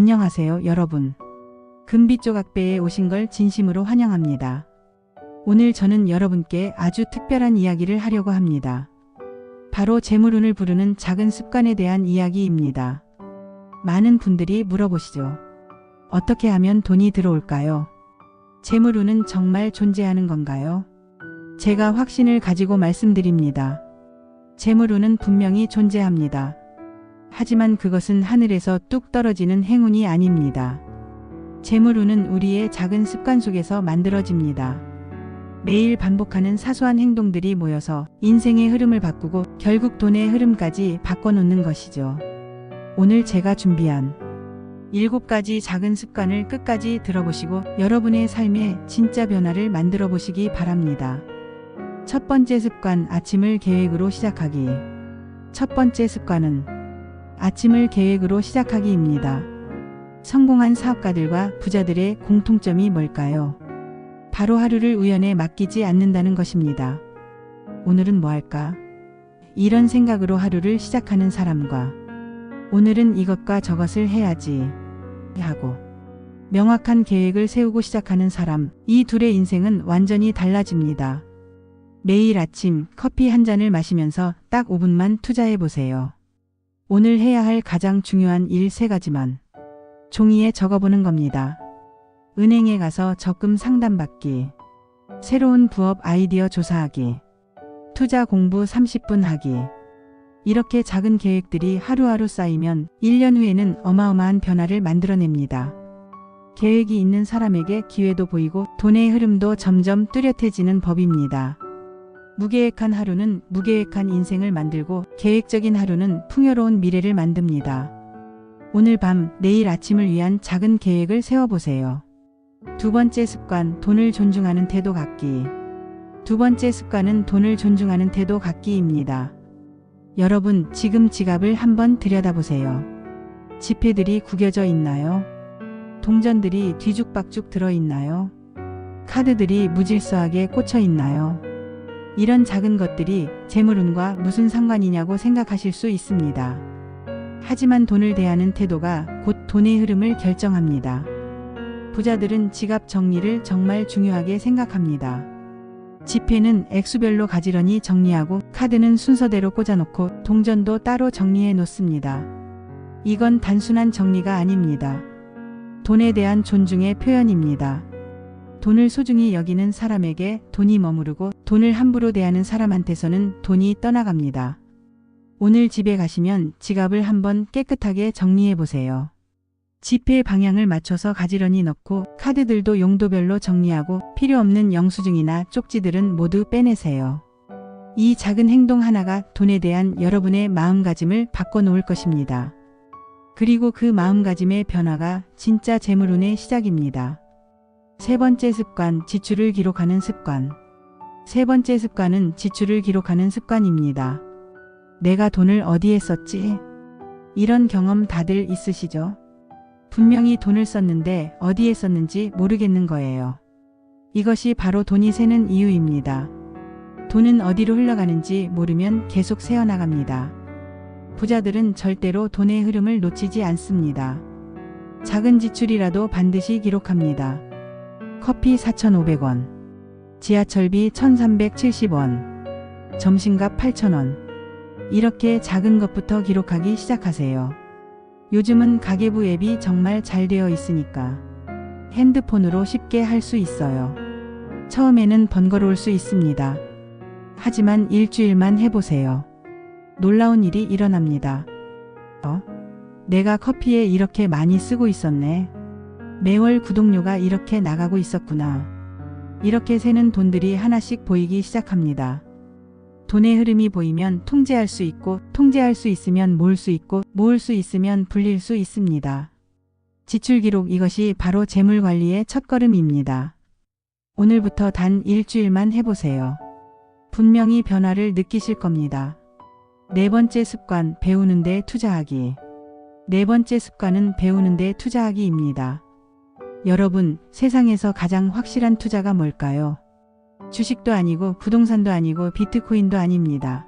안녕하세요, 여러분. 금빛조각배에 오신 걸 진심으로 환영합니다. 오늘 저는 여러분께 아주 특별한 이야기를 하려고 합니다. 바로 재물운을 부르는 작은 습관에 대한 이야기입니다. 많은 분들이 물어보시죠. 어떻게 하면 돈이 들어올까요? 재물운은 정말 존재하는 건가요? 제가 확신을 가지고 말씀드립니다. 재물운은 분명히 존재합니다. 하지만 그것은 하늘에서 뚝 떨어지는 행운이 아닙니다. 재물운은 우리의 작은 습관 속에서 만들어집니다. 매일 반복하는 사소한 행동들이 모여서 인생의 흐름을 바꾸고 결국 돈의 흐름까지 바꿔놓는 것이죠. 오늘 제가 준비한 7가지 작은 습관을 끝까지 들어보시고 여러분의 삶에 진짜 변화를 만들어 보시기 바랍니다. 첫 번째 습관, 아침을 계획으로 시작하기. 첫 번째 습관은 아침을 계획으로 시작하기입니다. 성공한 사업가들과 부자들의 공통점이 뭘까요? 바로 하루를 우연에 맡기지 않는다는 것입니다. 오늘은 뭐 할까? 이런 생각으로 하루를 시작하는 사람과 오늘은 이것과 저것을 해야지 하고 명확한 계획을 세우고 시작하는 사람, 이 둘의 인생은 완전히 달라집니다. 매일 아침 커피 한 잔을 마시면서 딱 5분만 투자해 보세요. 오늘 해야 할 가장 중요한 일 3가지만 종이에 적어보는 겁니다. 은행에 가서 적금 상담받기, 새로운 부업 아이디어 조사하기, 투자 공부 30분 하기. 이렇게 작은 계획들이 하루하루 쌓이면 1년 후에는 어마어마한 변화를 만들어냅니다. 계획이 있는 사람에게 기회도 보이고 돈의 흐름도 점점 뚜렷해지는 법입니다. 무계획한 하루는 무계획한 인생을 만들고 계획적인 하루는 풍요로운 미래를 만듭니다. 오늘 밤, 내일 아침을 위한 작은 계획을 세워보세요. 두 번째 습관, 돈을 존중하는 태도 갖기. 두 번째 습관은 돈을 존중하는 태도 갖기입니다. 여러분, 지금 지갑을 한번 들여다보세요. 지폐들이 구겨져 있나요? 동전들이 뒤죽박죽 들어있나요? 카드들이 무질서하게 꽂혀 있나요? 이런 작은 것들이 재물운과 무슨 상관이냐고 생각하실 수 있습니다. 하지만 돈을 대하는 태도가 곧 돈의 흐름을 결정합니다. 부자들은 지갑 정리를 정말 중요하게 생각합니다. 지폐는 액수별로 가지런히 정리하고 카드는 순서대로 꽂아놓고 동전도 따로 정리해 놓습니다. 이건 단순한 정리가 아닙니다. 돈에 대한 존중의 표현입니다. 돈을 소중히 여기는 사람에게 돈이 머무르고 돈을 함부로 대하는 사람한테서는 돈이 떠나갑니다. 오늘 집에 가시면 지갑을 한번 깨끗하게 정리해 보세요. 지폐 방향을 맞춰서 가지런히 넣고 카드들도 용도별로 정리하고 필요 없는 영수증이나 쪽지들은 모두 빼내세요. 이 작은 행동 하나가 돈에 대한 여러분의 마음가짐을 바꿔놓을 것입니다. 그리고 그 마음가짐의 변화가 진짜 재물운의 시작입니다. 세 번째 습관, 지출을 기록하는 습관. 세 번째 습관은 지출을 기록하는 습관입니다. 내가 돈을 어디에 썼지? 이런 경험 다들 있으시죠? 분명히 돈을 썼는데 어디에 썼는지 모르겠는 거예요. 이것이 바로 돈이 새는 이유입니다. 돈은 어디로 흘러가는지 모르면 계속 새어나갑니다. 부자들은 절대로 돈의 흐름을 놓치지 않습니다. 작은 지출이라도 반드시 기록합니다. 커피 4,500원, 지하철비 1,370원, 점심값 8,000원. 이렇게 작은 것부터 기록하기 시작하세요. 요즘은 가계부 앱이 정말 잘 되어 있으니까 핸드폰으로 쉽게 할 수 있어요. 처음에는 번거로울 수 있습니다. 하지만 일주일만 해보세요. 놀라운 일이 일어납니다. 내가 커피에 이렇게 많이 쓰고 있었네. 매월 구독료가 이렇게 나가고 있었구나. 이렇게 새는 돈들이 하나씩 보이기 시작합니다. 돈의 흐름이 보이면 통제할 수 있고, 통제할 수 있으면 모을 수 있고, 모을 수 있으면 불릴 수 있습니다. 지출 기록, 이것이 바로 재물 관리의 첫걸음입니다. 오늘부터 단 일주일만 해보세요. 분명히 변화를 느끼실 겁니다. 네 번째 습관, 배우는 데 투자하기. 네 번째 습관은 배우는 데 투자하기입니다. 여러분, 세상에서 가장 확실한 투자가 뭘까요? 주식도 아니고 부동산도 아니고 비트코인도 아닙니다.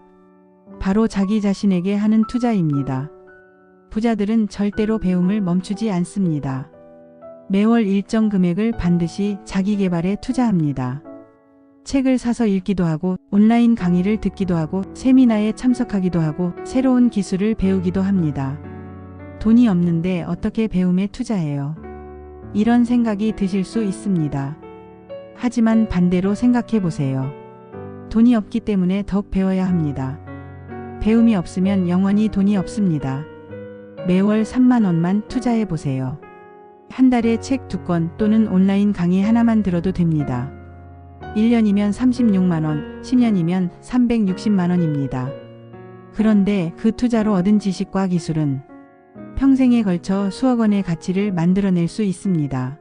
바로 자기 자신에게 하는 투자입니다. 부자들은 절대로 배움을 멈추지 않습니다. 매월 일정 금액을 반드시 자기 개발에 투자합니다. 책을 사서 읽기도 하고 온라인 강의를 듣기도 하고 세미나에 참석하기도 하고 새로운 기술을 배우기도 합니다. 돈이 없는데 어떻게 배움에 투자해요? 이런 생각이 드실 수 있습니다. 하지만 반대로 생각해 보세요. 돈이 없기 때문에 더욱 배워야 합니다. 배움이 없으면 영원히 돈이 없습니다. 매월 3만 원만 투자해 보세요. 한 달에 책 2권 또는 온라인 강의 하나만 들어도 됩니다. 1년이면 36만 원, 10년이면 360만 원입니다. 그런데 그 투자로 얻은 지식과 기술은 평생에 걸쳐 수억 원의 가치를 만들어낼 수 있습니다.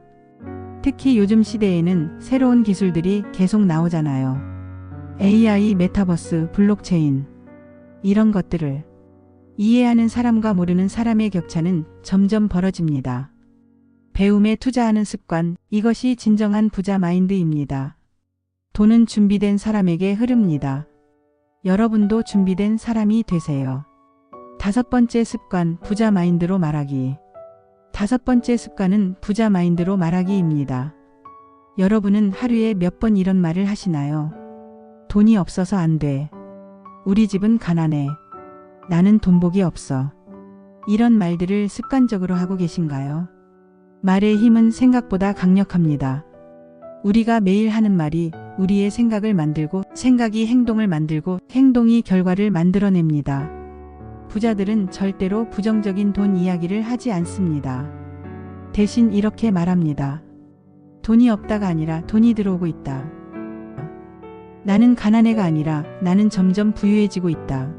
특히 요즘 시대에는 새로운 기술들이 계속 나오잖아요. AI, 메타버스, 블록체인 이런 것들을 이해하는 사람과 모르는 사람의 격차는 점점 벌어집니다. 배움에 투자하는 습관, 이것이 진정한 부자 마인드입니다. 돈은 준비된 사람에게 흐릅니다. 여러분도 준비된 사람이 되세요. 5번째 습관, 부자 마인드로 말하기. 5번째 습관은 부자 마인드로 말하기입니다. 여러분은 하루에 몇 번 이런 말을 하시나요? 돈이 없어서 안 돼. 우리 집은 가난해. 나는 돈복이 없어. 이런 말들을 습관적으로 하고 계신가요? 말의 힘은 생각보다 강력합니다. 우리가 매일 하는 말이 우리의 생각을 만들고 생각이 행동을 만들고 행동이 결과를 만들어냅니다. 부자들은 절대로 부정적인 돈 이야기를 하지 않습니다. 대신 이렇게 말합니다. 돈이 없다가 아니라 돈이 들어오고 있다. 나는 가난해가 아니라 나는 점점 부유해지고 있다.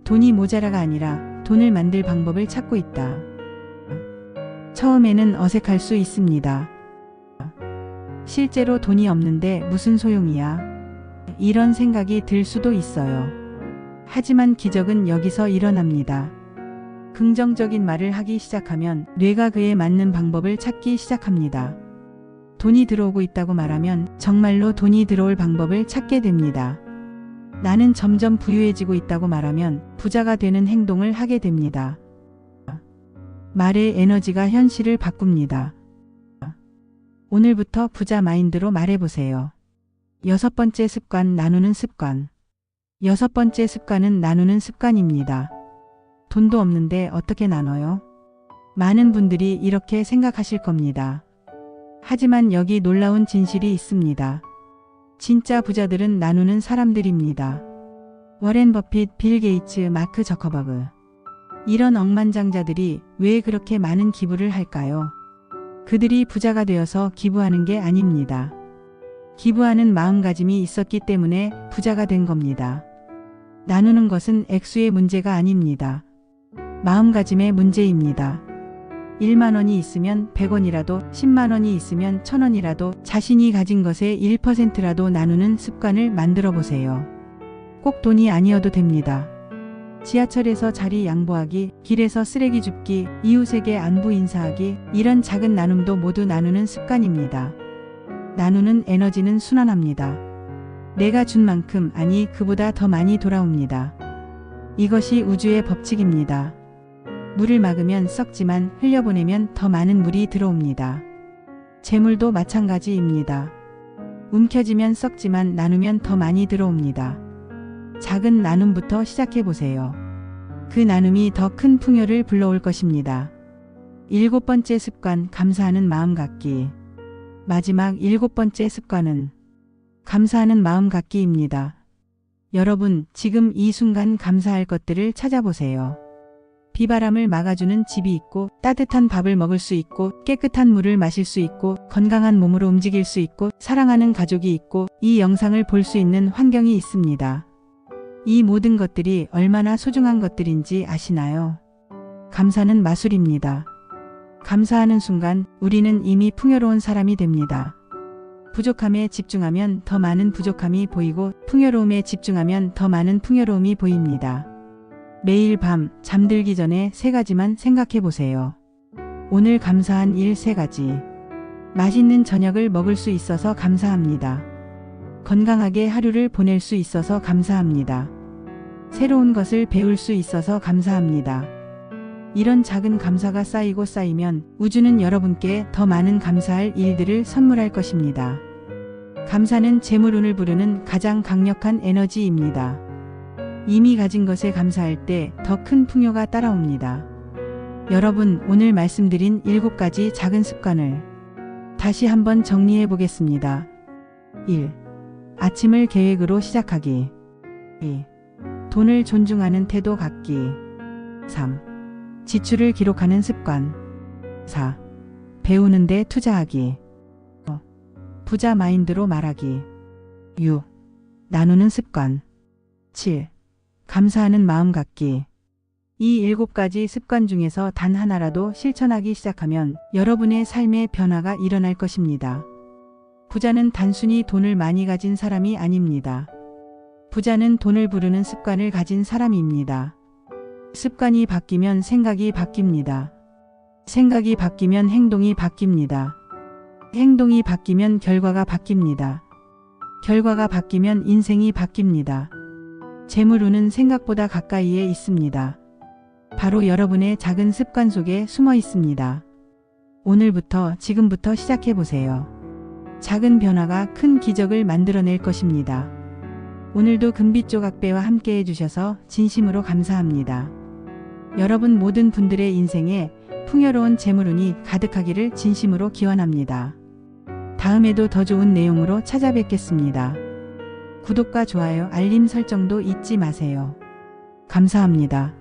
돈이 모자라가 아니라 돈을 만들 방법을 찾고 있다. 처음에는 어색할 수 있습니다. 실제로 돈이 없는데 무슨 소용이야? 이런 생각이 들 수도 있어요. 하지만 기적은 여기서 일어납니다. 긍정적인 말을 하기 시작하면 뇌가 그에 맞는 방법을 찾기 시작합니다. 돈이 들어오고 있다고 말하면 정말로 돈이 들어올 방법을 찾게 됩니다. 나는 점점 부유해지고 있다고 말하면 부자가 되는 행동을 하게 됩니다. 말의 에너지가 현실을 바꿉니다. 오늘부터 부자 마인드로 말해보세요. 6번째 습관, 나누는 습관. 6번째 습관은 나누는 습관입니다. 돈도 없는데 어떻게 나눠요? 많은 분들이 이렇게 생각하실 겁니다. 하지만 여기 놀라운 진실이 있습니다. 진짜 부자들은 나누는 사람들입니다. 워렌 버핏, 빌 게이츠, 마크 저커버그. 이런 억만장자들이 왜 그렇게 많은 기부를 할까요? 그들이 부자가 되어서 기부하는 게 아닙니다. 기부하는 마음가짐이 있었기 때문에 부자가 된 겁니다. 나누는 것은 액수의 문제가 아닙니다. 마음가짐의 문제입니다. 1만 원이 있으면 100원이라도 10만 원이 있으면 1000원이라도 자신이 가진 것의 1%라도 나누는 습관을 만들어 보세요. 꼭 돈이 아니어도 됩니다. 지하철에서 자리 양보하기, 길에서 쓰레기 줍기, 이웃에게 안부 인사하기, 이런 작은 나눔도 모두 나누는 습관입니다. 나누는 에너지는 순환합니다. 내가 준 만큼, 아니 그보다 더 많이 돌아옵니다. 이것이 우주의 법칙입니다. 물을 막으면 썩지만 흘려보내면 더 많은 물이 들어옵니다. 재물도 마찬가지입니다. 움켜쥐면 썩지만 나누면 더 많이 들어옵니다. 작은 나눔부터 시작해보세요. 그 나눔이 더 큰 풍요를 불러올 것입니다. 7번째 습관, 감사하는 마음 갖기. 마지막 7번째 습관은 감사하는 마음 갖기입니다. 여러분, 지금 이 순간 감사할 것들을 찾아보세요. 비바람을 막아주는 집이 있고, 따뜻한 밥을 먹을 수 있고, 깨끗한 물을 마실 수 있고, 건강한 몸으로 움직일 수 있고, 사랑하는 가족이 있고, 이 영상을 볼 수 있는 환경이 있습니다. 이 모든 것들이 얼마나 소중한 것들인지 아시나요? 감사는 마술입니다. 감사하는 순간 우리는 이미 풍요로운 사람이 됩니다. 부족함에 집중하면 더 많은 부족함이 보이고 풍요로움에 집중하면 더 많은 풍요로움이 보입니다. 매일 밤 잠들기 전에 3가지만 생각해 보세요. 오늘 감사한 일 3가지. 맛있는 저녁을 먹을 수 있어서 감사합니다. 건강하게 하루를 보낼 수 있어서 감사합니다. 새로운 것을 배울 수 있어서 감사합니다. 이런 작은 감사가 쌓이고 쌓이면 우주는 여러분께 더 많은 감사할 일들을 선물할 것입니다. 감사는 재물운을 부르는 가장 강력한 에너지입니다. 이미 가진 것에 감사할 때 더 큰 풍요가 따라옵니다. 여러분, 오늘 말씀드린 7가지 작은 습관을 다시 한번 정리해 보겠습니다. 1. 아침을 계획으로 시작하기. 2. 돈을 존중하는 태도 갖기. 3. 지출을 기록하는 습관. 4. 배우는 데 투자하기. 5. 부자 마인드로 말하기. 6. 나누는 습관. 7. 감사하는 마음 갖기. 이 7가지 습관 중에서 단 하나라도 실천하기 시작하면 여러분의 삶의 변화가 일어날 것입니다. 부자는 단순히 돈을 많이 가진 사람이 아닙니다. 부자는 돈을 부르는 습관을 가진 사람입니다. 습관이 바뀌면 생각이 바뀝니다. 생각이 바뀌면 행동이 바뀝니다. 행동이 바뀌면 결과가 바뀝니다. 결과가 바뀌면 인생이 바뀝니다. 재물운은 생각보다 가까이에 있습니다. 바로 여러분의 작은 습관 속에 숨어 있습니다. 오늘부터, 지금부터 시작해 보세요. 작은 변화가 큰 기적을 만들어낼 것입니다. 오늘도 금빛 조각배와 함께 해주셔서 진심으로 감사합니다. 여러분 모든 분들의 인생에 풍요로운 재물운이 가득하기를 진심으로 기원합니다. 다음에도 더 좋은 내용으로 찾아뵙겠습니다. 구독과 좋아요, 알림 설정도 잊지 마세요. 감사합니다.